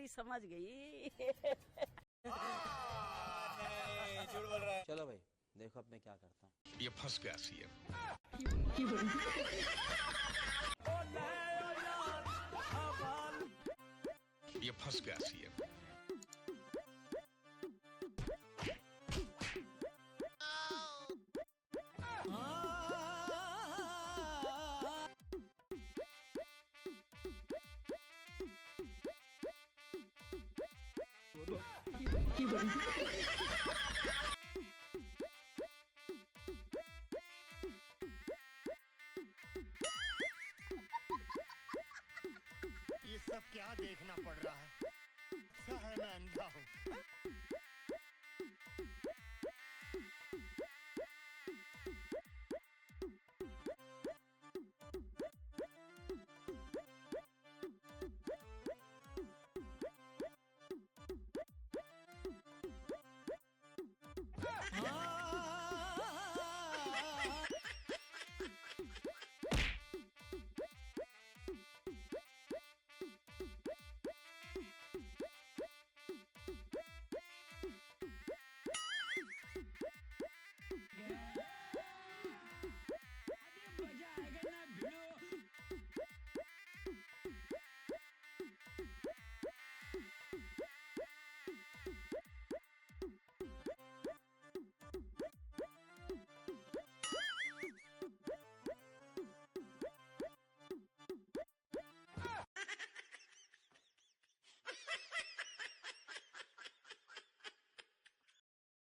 बेचारी समझ गई। नहीं, झूठ बोल रहा है। चलो भाई देखो अब मैं क्या करता हूँ। ये फंस गया सीएम। ये फंस गया सीएम। ये सब क्या देखना पड़ रहा है? अच्छा है मैं अंधा हूँ।